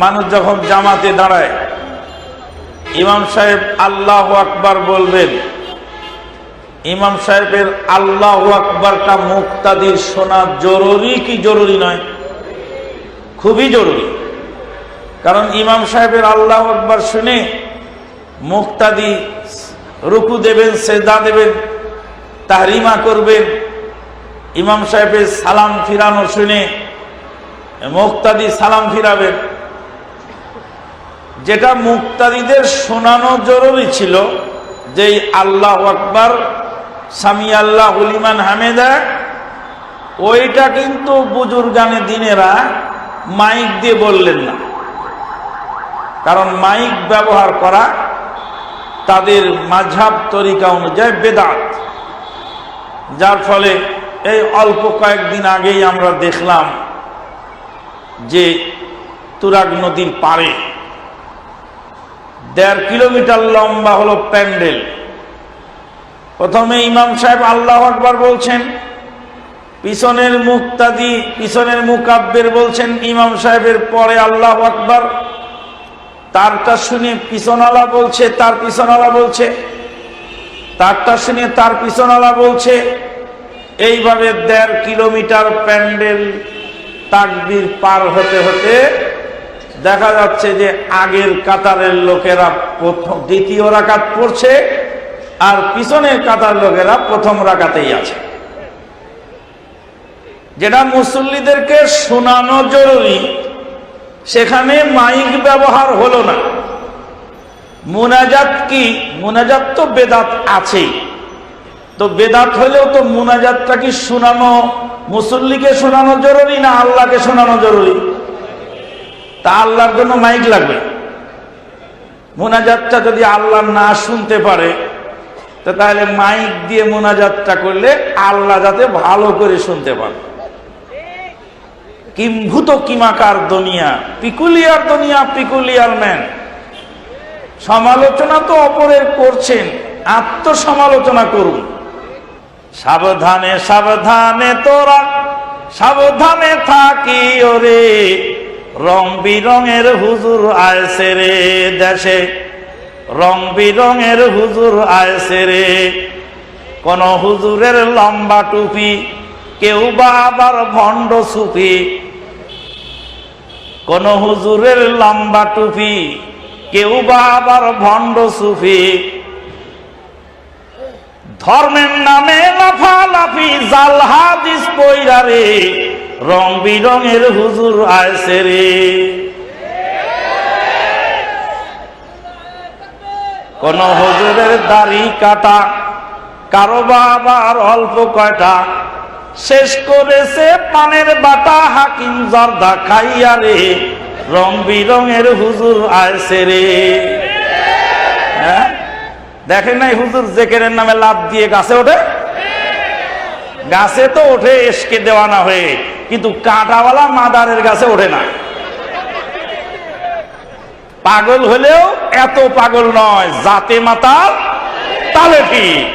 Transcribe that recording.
মানুষ যখন জামাতে দাঁড়ায় ইমাম সাহেব আল্লাহু আকবার বলবেন, ইমাম সাহেবের আল্লাহু আকবারটা মুক্তাদির শোনা জরুরি কি জরুরি নয়? খুবই জরুরি। কারণ ইমাম সাহেবের আল্লাহু আকবার শুনে মুক্তাদি রুকু দেবেন, সেজদা দেবেন, তাহরিমা করবেন। ইমাম সাহেবের সালাম ফিরানো শুনে মুক্তাদি সালাম ফিরাবেন। যেটা মুক্তাদিদের শোনানো জরুরি ছিল, যেই আল্লাহু আকবার সামি আল্লাহু লিমান হামিদা, ওইটা কিন্তু বুজুর্গানে দিনেরা মাইক দিয়ে বললেন না। কারণ মাইক ব্যবহার করা তাদের মাযহাব তরিকা অনুযায়ী বেদাত। যার ফলে এই অল্প কয়েকদিন আগেই আমরা দেখলাম যে তুরাগ নদীর পাড়ে 1.5 কিলোমিটার লম্বা হলো প্যান্ডেল। প্রথমে ইমাম সাহেব আল্লাহু আকবার বলছেন, পিছনের মুক্তাদি পিছনের মুকাব্বির বলছেন ইমাম সাহেবের পরে আল্লাহু আকবার, তারটা শুনে পিছনওয়ালা বলছে, তার পিছনওয়ালা বলছে, তারটা শুনে তার পিছনওয়ালা বলছে। এইভাবে 1.5 কিলোমিটার প্যান্ডেল তাকবীর পার হতে হতে দেখা যাচ্ছে যে আগের কাতারের লোকেরা দ্বিতীয় রাকাত পড়ছে আর পিছনের কাতার লোকেরা প্রথম রাকাতেই আছে। যেটা মুসল্লিদেরকে শোনানো জরুরি, সেখানে মাইক ব্যবহার হলো না। মুনাজাত কি? মুনাজাত তো বেদাত আছেই, তো বেদাত হলেও তো মুনাজাতটা কি শোনানো, মুসল্লিকে শোনানো জরুরি না আল্লাহকে শোনানো জরুরি? তা আল্লাহর জন্য মাইক লাগবে। মুনাজাতটা যদি আল্লাহ না শুনতে পারে, তো তাহলে মাইক দিয়ে মুনাজাতটা করলে আল্লাহ যাতে ভালো করে শুনতে পারে। কিম্ভূত কিমাকার দুনিয়া, পিকুলিয়ার দুনিয়া, পিকুলিয়ার ম্যান। সমালোচনা তো অপরের করছেন, আত্মসমালোচনা করুন। সাবধানে সাবধানে তোরা সাবধানে থাকি ওরে, রং বিরঙের হুজুর আইছে রে দেশে, রং বিরঙের হুজুর আইছে রে। কোন হুজুরের লম্বা টুপি, কেউ বা আবার ভণ্ড সুফি। কোন হুজুরের লম্বা টুপি, কেউ বা আবার ভণ্ড সুফি। ধর্মের নামে লাফালাফি, জাল হাদিস পয়রা রে, রং বিরঙের হুজুর আইছে রে। কোন হুজুরের দাড়ি কাটা, কারো বা আবার অল্প কয়টা, শেষ করেছে পানের বাটা হাকিম জর্দা খাইয়া রে, রং বিরঙের হুজুর আইছে রে। হ্যাঁ, দেখেন নাই হুজুর জেকেরের নামে লাভ দিয়ে গাছে ওঠে? গাছে তো ওঠে এসকে দেওয়ানা হয়ে, কিন্তু কাঁটাওয়ালা মাদারের গাছে ওঠে না। পাগল হলেও এত পাগল নয়, জাতে মাতাল তালে ঠিক।